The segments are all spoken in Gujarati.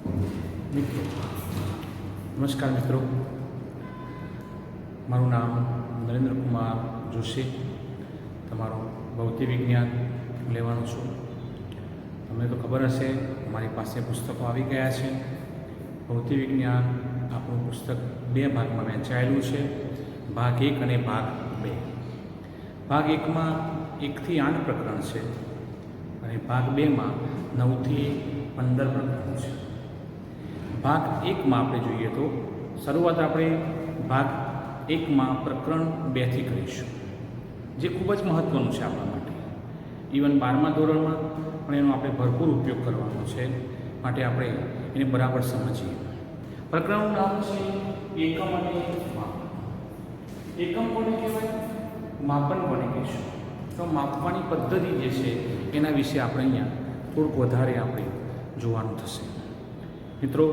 મિત્રો નમસ્કાર મિત્રો, મારું નામ નરેન્દ્ર કુમાર જોશી, તમારું ભૌતિક વિજ્ઞાન લેવાનું છું. તમને તો ખબર હશે, મારી પાસે પુસ્તકો આવી ગયા છે. ભૌતિક વિજ્ઞાન આપણું પુસ્તક 2 ભાગમાં વહેંચાયેલું છે, ભાગ 1 અને ભાગ 2. ભાગ 1માં 1 થી 8 પ્રકરણ છે અને ભાગ 2માં 9 થી 15 પ્રકરણ છે. ભાગ 1માં આપણે જોઈએ તો શરૂઆત આપણે ભાગ 1માં પ્રકરણ 2 થી કરીશું, જે ખૂબ જ મહત્ત્વનું છે આપણા માટે. ઇવન 12મા ધોરણમાં પણ એનો આપણે ભરપૂર ઉપયોગ કરવાનો છે, માટે આપણે એને બરાબર સમજીએ. પ્રકરણનું નામ છે એકમ અને માપ. એકમ કોને કહેવાય, માપન કોને કહેશું? તો માપવાની પદ્ધતિ જે છે એના વિશે આપણે અહીંયા થોડુંક વધારે આપણે જોવાનું થશે. મિત્રો,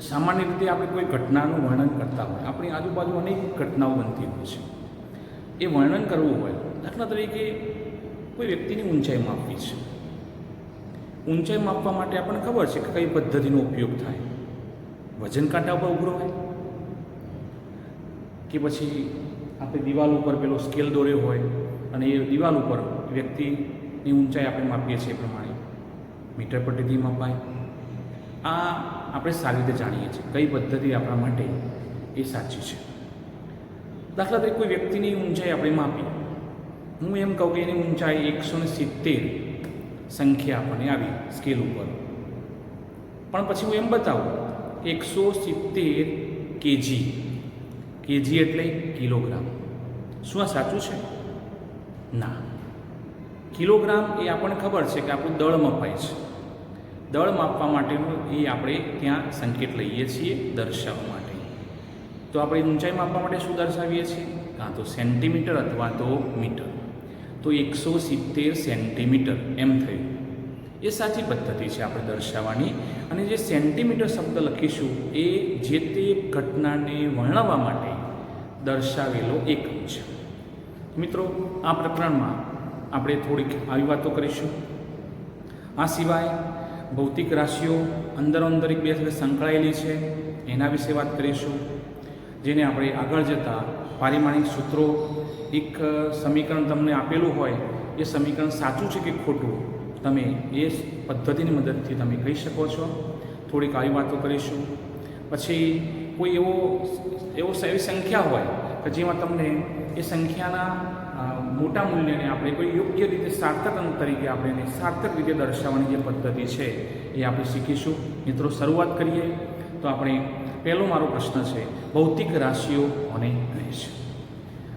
સામાન્ય રીતે આપણે કોઈ ઘટનાનું વર્ણન કરતા હોય, આપણી આજુબાજુ અનેક ઘટનાઓ બનતી હોય છે. એ વર્ણન કરવું હોય, દાખલા તરીકે કોઈ વ્યક્તિની ઊંચાઈ માપવી છે. ઊંચાઈ માપવા માટે આપણને ખબર છે કે કઈ પદ્ધતિનો ઉપયોગ થાય. વજન કાંટા ઉપર ઉભરો હોય કે પછી આપણે દિવાલ ઉપર પેલો સ્કેલ દોર્યો હોય અને એ દિવાલ ઉપર વ્યક્તિની ઊંચાઈ આપણે માપીએ છીએ એ પ્રમાણે મીટર પટ્ટીથી મપાય. આ આપણે સારી રીતે જાણીએ છીએ કઈ પદ્ધતિ આપણા માટે એ સાચી છે. દાખલા તરીકે કોઈ વ્યક્તિની ઊંચાઈ આપણે માપી, હું એમ કહું કે એની ઊંચાઈ 170 સંખ્યા આપણને આવી સ્કેલ ઉપર, પણ પછી હું એમ બતાવું 170 કેજી. કેજી એટલે કિલોગ્રામ. શું આ સાચું છે? ના. કિલોગ્રામ એ આપણને ખબર છે કે આપણું દળ મપાય છે. દળ માપવા માટેનું એ આપણે ત્યાં સંકેત લઈએ છીએ દર્શાવવા માટે. તો આપણે ઊંચાઈ માપવા માટે શું દર્શાવીએ છીએ? કાં તો સેન્ટીમીટર અથવા તો મીટર. તો 170 સેન્ટીમીટર એમ થયું. એ સાચી પદ્ધતિ છે આપણે દર્શાવવાની. અને જે સેન્ટીમીટર શબ્દ લખીશું એ જે તે ઘટનાને વર્ણવવા માટે દર્શાવેલો એકમ છે. મિત્રો, આ પ્રકરણમાં આપણે થોડીક આવી વાતો કરીશું. આ સિવાય ભૌતિક રાશિઓ અંદરોઅંદર એક બે સાથે સંકળાયેલી છે એના વિશે વાત કરીશું, જેને આપણે આગળ જતાં પારિમાણિક સૂત્રો, એક સમીકરણ તમને આપેલું હોય, એ સમીકરણ સાચું છે કે ખોટું તમે એ પદ્ધતિની મદદથી તમે કહી શકો છો. થોડીક આવી વાતો કરીશું. પછી કોઈ એવી સંખ્યા હોય કે જેમાં તમને એ સંખ્યાના મોટા મૂલ્યને આપણે કોઈ યોગ્ય રીતે સાર્થક અંક તરીકે આપણે એને સાર્થક રીતે દર્શાવવાની જે પદ્ધતિ છે એ આપણે શીખીશું. મિત્રો, શરૂઆત કરીએ તો આપણે પહેલો મારો પ્રશ્ન છે, ભૌતિક રાશિઓ કોને કહે છે?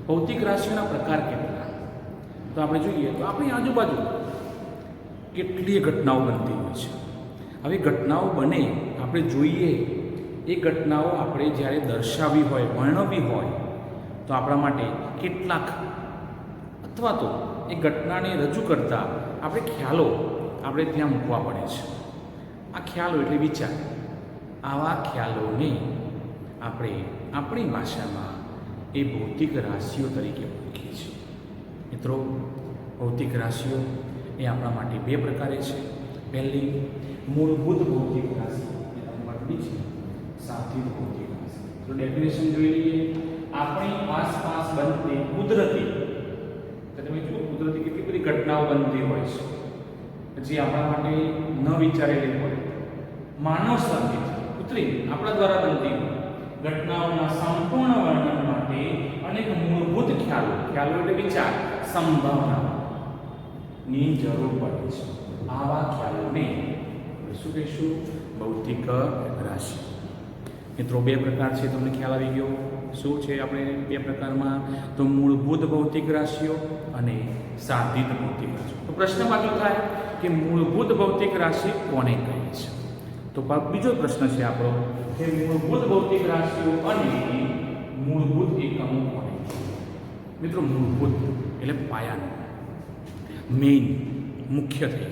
ભૌતિક રાશિઓના પ્રકાર કેટલા? તો આપણે જોઈએ તો આપણી આજુબાજુ કેટલી ઘટનાઓ બનતી હોય છે. હવે ઘટનાઓ બને, આપણે જોઈએ, એ ઘટનાઓ આપણે જ્યારે દર્શાવવી હોય, વર્ણવવી હોય, તો આપણા માટે કેટલાક અથવા તો એ ઘટનાને રજૂ કરતા આપણે ખ્યાલો આપણે ત્યાં મૂકવા પડે છે. આ ખ્યાલો એટલે વિચાર. આવા ખ્યાલોને આપણે આપણી ભાષામાં એ ભૌતિક રાશિઓ તરીકે ઓળખીએ છીએ. મિત્રો, ભૌતિક રાશિઓ એ આપણા માટે 2 પ્રકારે છે. પહેલી મૂળભૂત ભૌતિક રાશિ, એ તમારી છે સાધિત ભૌતિક રાશિ. તો ડેફિનેશન જોઈ લઈએ. આપણી આસપાસ બનતી કુદરતી, તો તમે જુઓ કુદરતી કેટલી બધી ઘટનાઓ બનતી હોય છે, જે આપણા માટે ન વિચારેલી હોય. માનવ સર્જિત કૃત્રિમ આપણા દ્વારા બનતી હોય ઘટનાઓના સંપૂર્ણ વર્ણન માટે અનેક મૂળભૂત ખ્યાલો એટલે વિચાર, સંભાવનાની જરૂર પડે છે. આવા ખ્યાલોને શું કહીશું? ભૌતિક રાશિ. મિત્રો, 2 પ્રકાર છે, તમને ખ્યાલ આવી ગયો. શું છે આપણે 2 પ્રકારમાં? તો મૂળભૂત ભૌતિક રાશિઓ અને સાધિત ભૌતિક રાશિઓ. તો પ્રશ્ન પાછો થાય કે મૂળભૂત ભૌતિક રાશિ કોને કહે છે? તો બીજો પ્રશ્ન છે આપણો કે મૂળભૂત ભૌતિક રાશિઓ અને મૂળભૂત એકમો કોને કહે? મિત્રો, મૂળભૂત એટલે પાયાનું, મેઇન, મુખ્ય થઈ.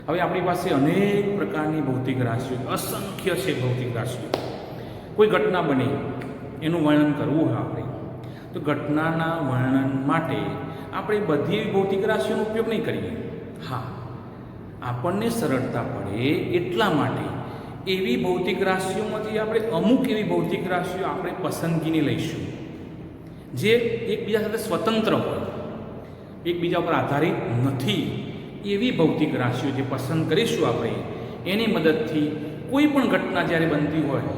હવે આપણી પાસે અનેક પ્રકારની ભૌતિક રાશિઓ, અસંખ્ય છે ભૌતિક રાશિઓ. કોઈ ઘટના બની, એનું વર્ણન કરવું હોય આપણે, તો ઘટનાના વર્ણન માટે આપણે બધી ભૌતિક રાશિઓનો ઉપયોગ નહીં કરીએ. હા, આપણને સરળતા પડે એટલા માટે એવી ભૌતિક રાશિઓમાંથી આપણે અમુક એવી ભૌતિક રાશિઓ આપણે પસંદગીની લઈશું જે એકબીજા સાથે સ્વતંત્ર હોય, એકબીજા ઉપર આધારિત નથી. એવી ભૌતિક રાશિઓ જે પસંદ કરીશું આપણે, એની મદદથી કોઈ પણ ઘટના જ્યારે બનતી હોય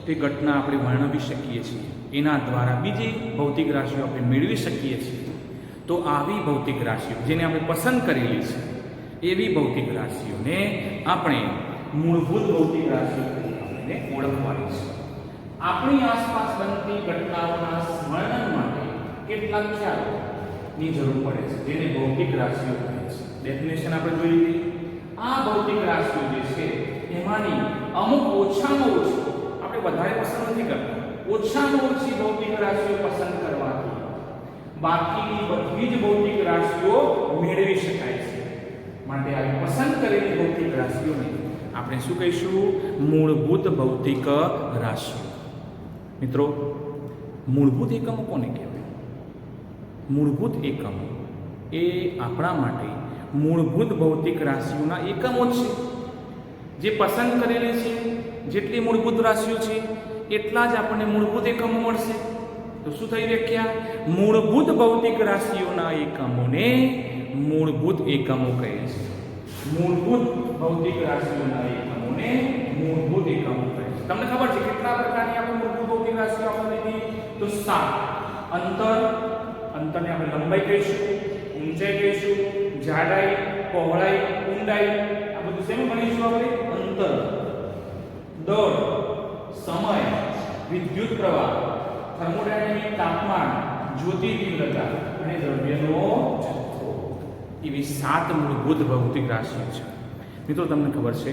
તે ઘટના આપણે વર્ણવી શકીએ છીએ, એના દ્વારા બીજી ભૌતિક રાશિઓ આપણે મેળવી શકીએ છીએ. તો આવી ભૌતિક રાશિઓ જેને આપણે પસંદ કરેલી છે, એવી ભૌતિક રાશિઓને આપણે મૂળભૂત ભૌતિક રાશિઓ આપણે ઓળખવાની છે. આપણી આસપાસ બનતી ઘટનાઓના વર્ણન માટે કેટલાક ખ્યાલોની જરૂર પડે છે, જેને ભૌતિક રાશિઓ કહે છે. ડેફિનેશન આપણે જોઈ લીધી. આ ભૌતિક રાશિઓ જે છે એમાંની અમુક ઓછામાં ઓછી, આપણે વધારે પસંદ નથી કરતા, ઓછામાં ઓછી ભૌતિક રાશિઓ પસંદ કરવાથી બાકીની બધી જ ભૌતિક રાશિઓ મેળવી શકાય છે. માટે આ પસંદ કરેલી ભૌતિક રાશિઓને આપણે શું કહીશું? મૂળભૂત ભૌતિક રાશિઓ. મિત્રો, મૂળભૂત એકમો કોને કહેવાય? મૂળભૂત એકમો એ આપણા માટે મૂળભૂત ભૌતિક રાશિઓના એકમો છે, જે પસંદ કરેલી છે. જેટલી મૂળભૂત રાશિઓ છે એટલા જ આપણને મૂળભૂત એકમો મળશે. તો શું થઈ વ્યાખ્યા? મૂળભૂત ભૌતિક રાશિઓના એકમોને મૂળભૂત એકમો કહે છે. મૂળભૂત ભૌતિક રાશિઓના એકમોને મૂળભૂત એકમો કહે છે. તમને ખબર છે કેટલા પ્રકારની આપણે મૂળભૂત ભૌતિક રાશિઓ આપણે લીધી? તો 7. અંતરને આપણે લંબાઈ કહીશું, ઊંચાઈ કહીશું, જાડાઈ, પહોળાઈ, ઊંડાઈ, આ બધું શેમાં ગણીશું આપણે? અંતર, દળ, સમય, વિદ્યુત પ્રવાહ, થર્મોડાયનેમિક તાપમાન, જ્યોતિ તીવ્રતા અને દ્રવ્યનો જથ્થો. એવી 7 મૂળભૂત ભૌતિક રાશિઓ છે. મિત્રો, તમને ખબર છે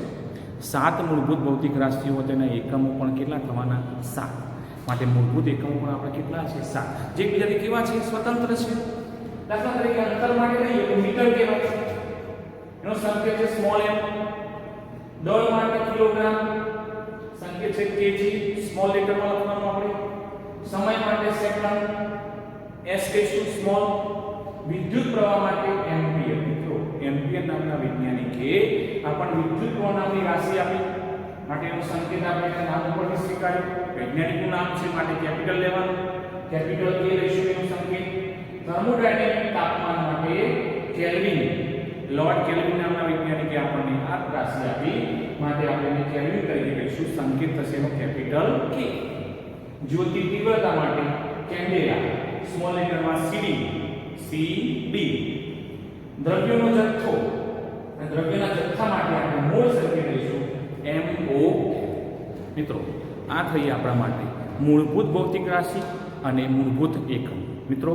7 મૂળભૂત ભૌતિક રાશિઓ તેના એકમો પણ કેટલા થવાના? 7. માટે મૂળભૂત એકમો પણ આપણે કેટલા છે? 7. જે એકબીજાથી કેવા છે? સ્વતંત્ર છે. દાખલા તરીકે અંતર માટે લઈએ તો મીટર કહેવાય, એનો સંકેત છે સ્મોલ m. દળ માટે કિલોગ્રામ, સંકેત છે કેજી, સ્મોલ લેટરમાં લખવાનું આપણે. સમય માટે સેકન્ડ, s કહીશું સ્મોલ. વિદ્યુત પ્રવાહ માટે એમ્પિયર. મિત્રો, એમ્પિયર નામના વૈજ્ઞાનિકે આપણને વિદ્યુત પ્રવાહ નામની રાશિ આપી, માટેનો સંકેત આપણે નામ ઉપરથી સ્વીકાર્યો. વૈજ્ઞાનિકનું નામ છે માટે કેપિટલ લેવાનું, કેપિટલ A લઈશું એનો સંકેત. થર્મોડાયનેમિક તાપમાન માટે કેલ્વિન, લોર્ડ કેલ્વિન નામના વૈજ્ઞાનિકે આપણને આ રાશિ આપી, માટે આપણે કેલ્વિન તરીકે લઈશું, સંકેત થશે એનો કેપિટલ K. જ્યોતિ તીવ્રતા માટે કેન્ડેલા, સ્મોલ લેટરમાં CD. દ્રવ્યનો જથ્થો, અને દ્રવ્યના જથ્થા માટે આપણે મોલ સંકેત લઈશું MO. મિત્રો, આ થઈ આપણા માટે મૂળભૂત ભૌતિક રાશિ અને મૂળભૂત એકમ. મિત્રો,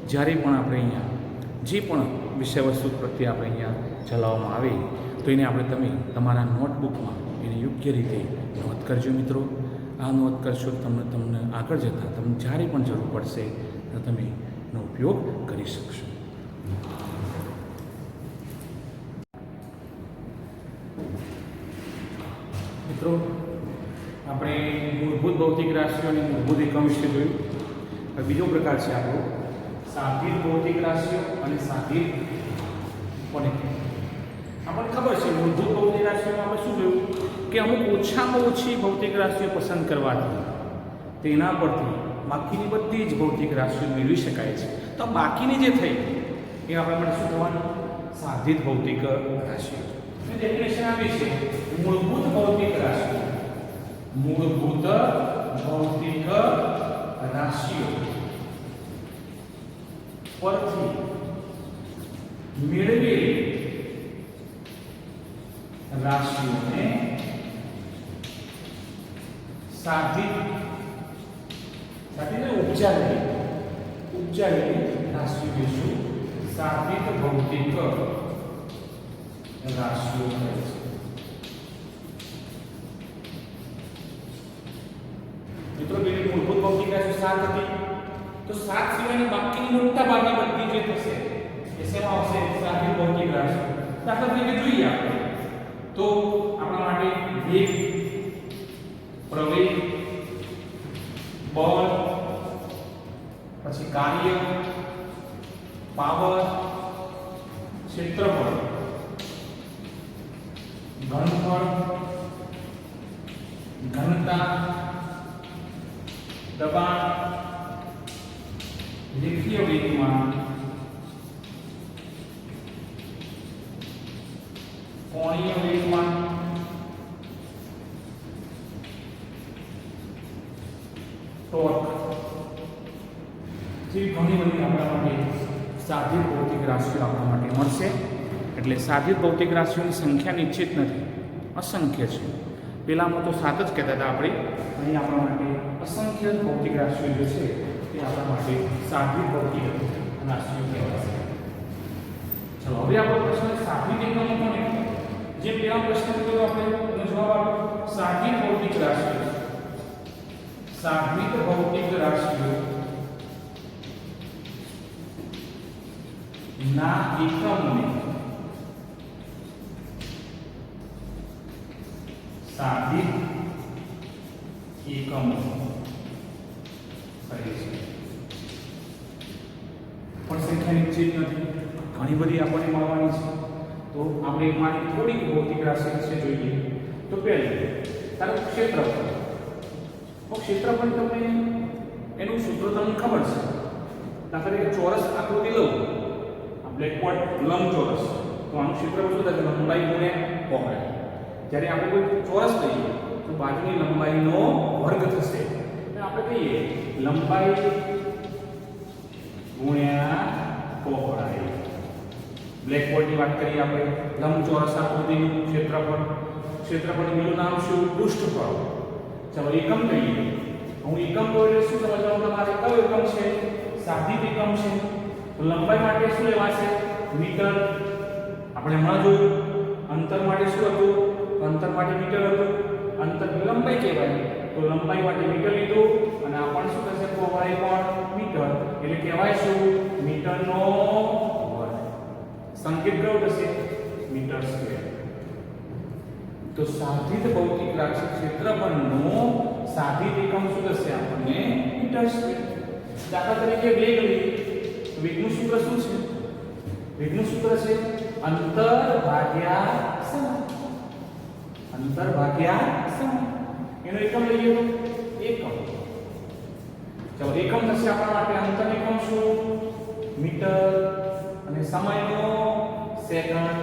જ્યારે પણ આપણે અહીંયા જે પણ વિષય વસ્તુ પ્રત્યે આપણે અહીંયા ચલાવવામાં આવે તો એને તમે તમારા નોટબુકમાં એને યોગ્ય રીતે નોંધ કરજો. મિત્રો, આ નોંધ કરશો તમને આગળ જતાં તમને જ્યારે પણ જરૂર પડશે તો તમે એનો ઉપયોગ કરી શકશો. મિત્રો, આપણે મૂળભૂત ભૌતિક રાશિઓ અને મૂળભૂત એકમ વિશે જોયું. હવે બીજો પ્રકાર છે આપણો સાધિત ભૌતિક રાશિઓ અને સાધિત કોને કહેવાય? આપણને ખબર છે મૂળભૂત ભૌતિક રાશિઓમાં આપણે શું જોયું કે અમુક ઓછામાં ઓછી ભૌતિક રાશિઓ પસંદ કરવાથી તેના પરથી બાકીની બધી જ ભૌતિક રાશિઓ મેળવી શકાય છે. તો બાકીની જે થઈ એ આપણા માટે શું થવાનું? સાધિત ભૌતિક રાશિઓ. ડેફિનેશન આવી છે મૂળભૂત ભૌતિક રાશિઓ. મૂળભૂત ભૌતિક રાશિઓ પરથી મેળવેલી રાશિઓને સાધિત ઉપજાવેલી રાશિઓ કહીશું. સાધિત ભૌતિક રાશિઓ કહે છે. મિત્રો, પેલી મૂળભૂત ભૌતિક રાશિઓ 7 હતી, તો 7 સિવાયની બાકીની મોટા ભાગની બધી જે થશે એ શેમાં આવશે? સાધિત ભૌતિક રાશિ. દાખલા તરીકે જોઈએ આપણે તો આપણા માટે વેગ, પ્રવેગ, બળ, પછી કાર્ય, પાવર, ક્ષેત્રફળ, ઘનફળ, ઘનતા, દબાણ, રેખીય વેગમાન, કોણીય વેગમાન, ટોર્ક જેવી ઘણી બધી આપણા માટે સાધિત ભૌતિક રાશિઓ આપણા માટે મળશે. એટલે સાધિત ભૌતિક રાશિઓની સંખ્યા નિશ્ચિત નથી, અસંખ્ય છે. પહેલાંમાં તો 7 જ કહેતા હતા આપણે, અહીં આપણા માટે અસંખ્ય ભૌતિક રાશિઓ જે છે તે આપણા માટે સાધિત ભૌતિક રાશિઓ કહેવાય. ચલો હવે આપણો પ્રશ્ન સાધિત એકમો કોને? જે પહેલા પ્રશ્ન કર્યો આપણે એનો જવાબ આપ્યો સાધિત ભૌતિક રાશિઓ. સાધિત ભૌતિક રાશિઓ ના એકમને સાધિત એકમો કહે છે. પણ સંખ્યા નિશ્ચિત નથી, ઘણી બધી આપણને મળવાની છે. તો આપણે એમાંથી થોડીક ભૌતિક રાશિ વિશે જોઈએ. તો પહેલું તારું ક્ષેત્રફળ. ક્ષેત્રફળ તમને એનું સૂત્ર તમને ખબર છે. દાખલા તરીકે ચોરસ આકૃતિ લઉં, બ્લેકબોર્ડ લંબચોરસ, તો આનું ક્ષેત્રફળ શું થશે? લંબાઈ ગુણ્યા પહોળાઈ. જ્યારે આપણે કોઈ ચોરસ લઈએ તો બાજુની લંબાઈનો વર્ગ થશે. આપણે કહીએ લંબાઈ ગુણ્યા પહોળાઈ. બ્લેકબોર્ડની વાત કરીએ આપણે, લંબચોરસ આકૃતિનું ક્ષેત્રફળ. ક્ષેત્રફળનું બીજું નામ શું? પૃષ્ઠફળ. ચાલો એકમ કહીએ. હું એકમ કહું એટલે શું સમજવાનું તમારે? કયો એકમ છે? સાધિત એકમ છે. તો લંબાઈ માટે શું લેવાશે? મીટર. આપણે હમણાં જોયું અંતર માટે શું હતું? અંતર માટે મીટર હતું. અંતર લંબાઈ કહેવાય. તો લંબાઈ માટે મીટર લીધું અને આ પણ શું થશે? પહોળાઈ પણ મીટર. એટલે કહેવાય શું? મીટરનો વર્ગ. સંકેત કયો થશે? Metre square. તો સાધિત ભૌતિક રાશિ ક્ષેત્રફળનો સાધિત એકમ શું થશે? આપણને મીટર સ્ક્વેર. દાખલા તરીકે વેગ લઈએ. વેગનું સૂત્ર શું છે? વેગનું સૂત્ર છે અંતર ભાગ્યા સમય. અંતર ભાગ્યા સમય. એનો એકમ લઈએ તો એકમ. ચાલો એકમ થશે આપણા માટે અંતર એકમ શું? મીટર. અને સમયનો સેકન્ડ.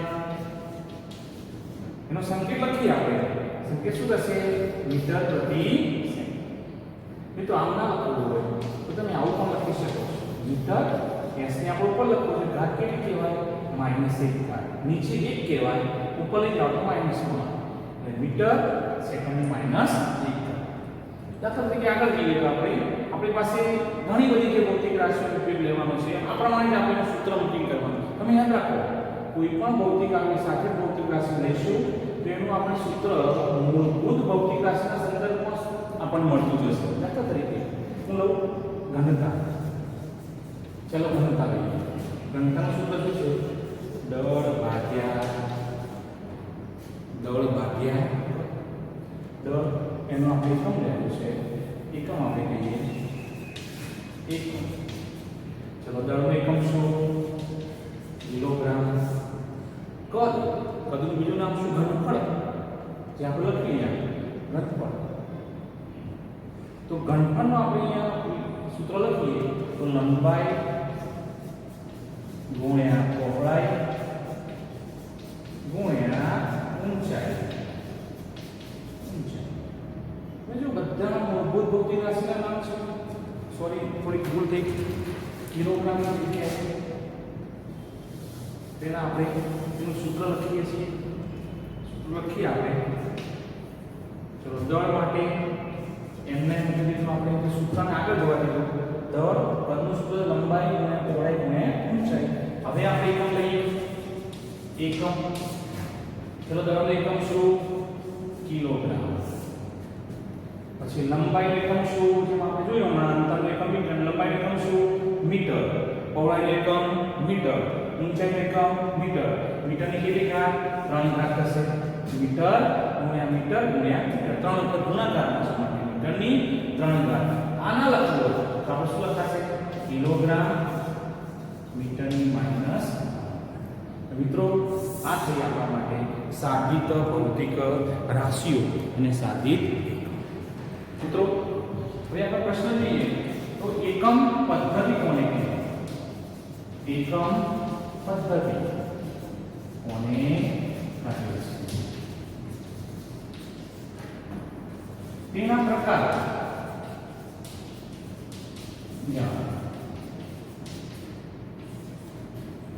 એનો સંકેત લખીએ આપણે. સંકેત શું થશે? મીટર પ્રતિ સેકન્ડ. મિત્રો આમ ના લખવું હોય તો તમે આવું પણ લખી શકો છો. મીટર s ને આપણે ઉપર લખવું છે, ઘાત કેટલી કહેવાય? -1 ઘાત. નીચે 1 કહેવાય, ઉપર લઈ જાઓ તો -1. એટલે મીટર સેકન્ડ -1 ઘાત. દાખલા તરીકે આગળ જઈએ તો આપણી પાસે ઘણી બધી જે ભૌતિક રાશિઓનો ઉપયોગ લેવાનો છે. આ પ્રમાણે આપણે સૂત્ર મૂકીને કરવાનું. તમે યાદ રાખો, કોઈ પણ ભૌતિક આપણી સાથે ભૌતિક રાશિ લઈશું તો એનું આપણે સૂત્ર મૂળભૂત ભૌતિક રાશિના સંદર્ભમાં આપણને મળતું જશે. દાખલા તરીકે હું લઉં ઘનતા. ચલો ઘનતા લઈએ. ઘનતાનું સૂત્ર શું છે? દળ ભાગ્યા દળ. એનો આપણે એકમ લેવું છે. એકમ આપણે કહીએ એકમ. ચલો દળનું એકમ શું? કિલોગ્રામ. કદનું બીજું નામ શું? ઘનફળ. જે આપણે લખીએ ઘનફળ. તો ઘનફળનું આપણે અહીંયા સૂત્ર લખીએ તો લંબાઈ ગુણ્યા પહોળાઈ ગુણ્યા ઊંચાઈ. જો બધા મૂળભૂત ભૌતિક રાશિના નામ છે. સોરી, થોડી ભૂલ થઈ. કિલોગ્રામની જગ્યાએ તેના આપણે એનું સૂત્ર લખીએ છીએ. સૂત્ર લખીએ આપણે. ચલો દળ માટે એમને આપણે સૂત્રને આગળ જવા દીધું. દળ પદનું સૂત્ર લંબાઈ ગુણ્યા પહોળાઈ ગુણ્યા ઊંચાઈ. હવે આપણે એકમ લઈએ. એકમ. ચલો દળનો એકમ શું? કિલોગ્રામ. પછી લંબાઈ એકમ શું? જેમ આપણે જોયું હમણાં અંતરનો એકમ મીટર. લંબાઈ એકમ શું? મીટર. પહોળાઈ એકમ મીટર. ઊંચાઈ એકમ મીટર. મીટરની કેટલી ઘાત? 3 ઘાત થશે. મીટર ગુણ્યા મીટર ગુણ્યા મીટર. 3 વખત ગુણાકાર થશે માટે મીટરની 3 ઘાત. આના લખવું તો આપણે શું લખાશે? કિલોગ્રામ મીટરની માઈનસ. મિત્રો આ થઈ આપણા માટે સાધિત ભૌતિક રાશિઓ અને સાધિત એકમ. મિત્રો હવે આપણે પ્રશ્ન જોઈએ તો એકમ પદ્ધતિ કોને કહેવાય? એકમ પદ્ધતિ કોને કહે છે? તેના પ્રકાર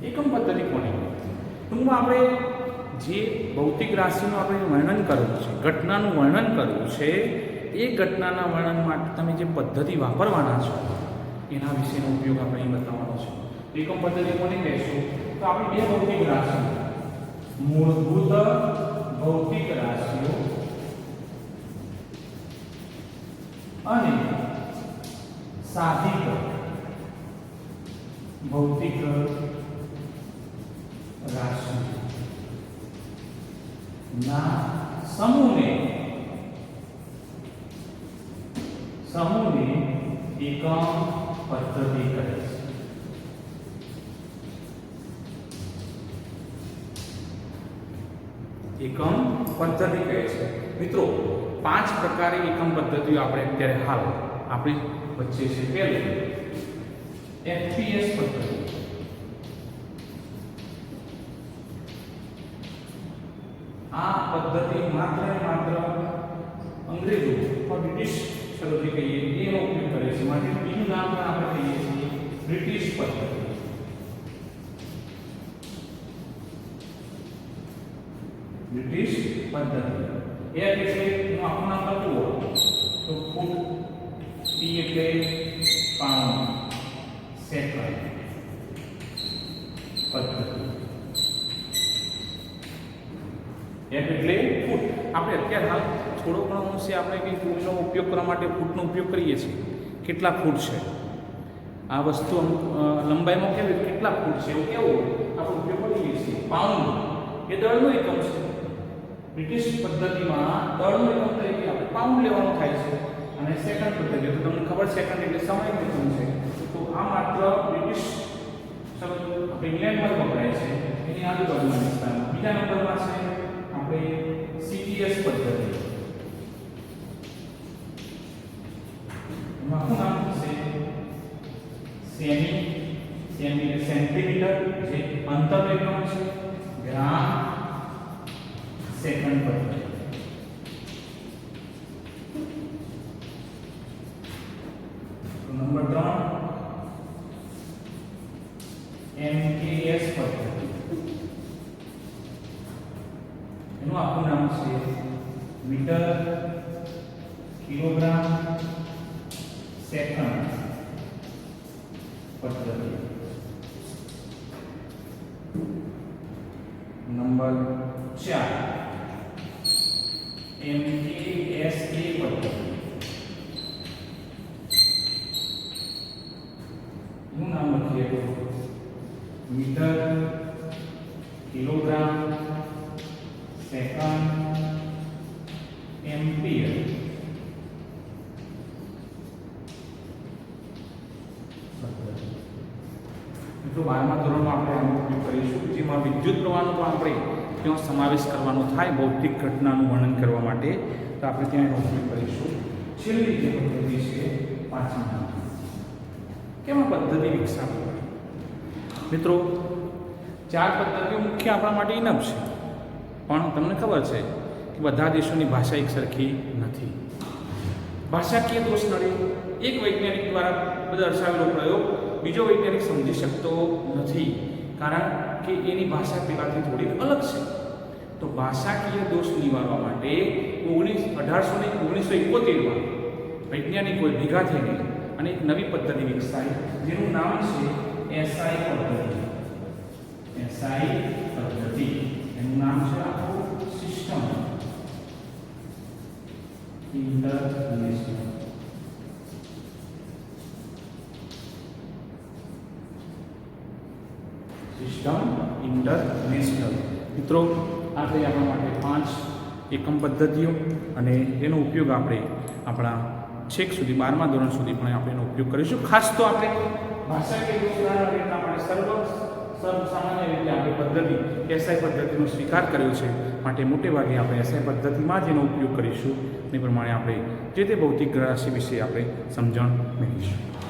એકમ પદ્ધતિ કોને કહેવાય? ટૂંકમાં આપણે જે ભૌતિક રાશિનું આપણે વર્ણન કરવું છે, ઘટનાનું વર્ણન કરવું છે, એ ઘટનાના વર્ણન માટે તમે જે પદ્ધતિ વાપરવાના છો એના વિશેનો ઉપયોગ આપણે અહીં બતાવવાનો છે. એકમ પદ્ધતિ કોને કહેશું? તો આપણે બે ભૌતિક રાશિઓ, મૂળભૂત ભૌતિક રાશિઓ અને સાધિત ભૌતિક રાશિ ના સમૂહને એકમ પદ્ધતિ કહે છે. એકમ પદ્ધતિ કહે છે. મિત્રો 5 પ્રકારે એકમ પદ્ધતિઓ આપણે અત્યારે હાલ આપણી વચ્ચે છે. પહેલું FPS પદ્ધતિ. આ પદ્ધતિ માત્ર અંગ્રેજો અથવા બ્રિટિશ શરૂથી કહીએ એનો ઉપયોગ કરે છે. માટે બીજું નામ પણ આપણે કહીએ છીએ બ્રિટિશ પદ્ધતિ. બ્રિટિશ પદ્ધતિ. એ એટલે હું આખું નામ લખું તો ફૂટ, પી એટલે પાઉન્ડ, સેકન્ડ પદ્ધતિ. એટલે ફૂટ. આપણે અત્યારે હાલ થોડો ઘણો અંશે આપણે કંઈ ફૂટનો ઉપયોગ કરવા માટે ફૂટનો ઉપયોગ કરીએ છીએ. કેટલા ફૂટ છે આ વસ્તુ, લંબાઈમાં કેવી કેટલા ફૂટ છે એવું કેવું આપણે ઉપયોગ કરીએ છીએ. પાઉન્ડ એ દળનો એકમ છે. બ્રિટિશ પદ્ધતિમાં દળનો એકમ તરીકે આપણે પાઉન્ડ લેવાનું થાય છે. અને સેકન્ડ પદ્ધતિ તો તમને ખબર, સેકન્ડ એટલે સમય એકમ છે. તો આ માત્ર બ્રિટિશ આપણે ઇંગ્લેન્ડમાં વપરાય છે, એની આજુબાજુના વિસ્તારમાં. બીજા નંબરમાં છે આપણે CPS પદ્ધતિ. એમાં શું નામ છે? સેમી સેન્ટીમીટર જે અંતર એકમ છે. ગ્રામ સેકન્ડ પદ્ધતિ. નંબર 3 MKS પદ્ધતિ. એનું આખું નામ છે મીટર કિલોગ્રામ સેકન્ડ પદ્ધતિ. નંબર 4 MKSA પદ્ધતિ. એનું નામ લખીએ તો મીટર કિલોગ્રામ સેકન્ડ એમ્પિયર. મિત્રો 12મા ધોરણમાં આપણે આનો ઉપયોગ કરીશું, જેમાં વિદ્યુત પ્રવાહનો પણ આપણે ત્યાં સમાવેશ કરવાનો થાય ભૌતિક ઘટનાનું વર્ણન કરવા માટે. તો આપણે ત્યાં એનો ઉપયોગ કરીશું. છેલ્લી જે પદ્ધતિ છે 5મા, કેમાં પદ્ધતિ વિકસાવવી? મિત્રો 4 પદ્ધતિઓ મુખ્ય આપણા માટે ઇનફ છે, પણ તમને ખબર છે કે બધા દેશોની ભાષા એક સરખી નથી. ભાષાકીય દોષ નડે. એક વૈજ્ઞાનિક દ્વારા દર્શાવેલો પ્રયોગ બીજો વૈજ્ઞાનિક સમજી શકતો નથી, કારણ કે એની ભાષા પેલાથી થોડીક અલગ છે. તો ભાષાકીય દોષ નિવારવા માટે 1871માં વૈજ્ઞાનિકોએ ભેગા થઈને અને એક નવી પદ્ધતિ વિકસાવી, જેનું નામ છે SI પદ્ધતિ. SI પદ્ધતિ એનું નામ છે આખું સિસ્ટમ ઇન્ટરનેશનલ. System international. મિત્રો આ થઈ આપણા માટે 5 એકમ પદ્ધતિઓ, અને એનો ઉપયોગ આપણે આપણા છેક સુધી 12મા ધોરણ સુધી પણ આપણે એનો ઉપયોગ કરીશું. ખાસ તો આપણે ભાષાકીય દોષ એટલા માટે સામાન્ય રીતે આપણે પદ્ધતિ એસઆઈ પદ્ધતિનો સ્વીકાર કર્યો છે, માટે મોટે ભાગે આપણે એસઆઈ પદ્ધતિમાં જ એનો ઉપયોગ કરીશું. એ પ્રમાણે આપણે જે તે ભૌતિક રાશિ વિશે આપણે સમજણ મેળવીશું.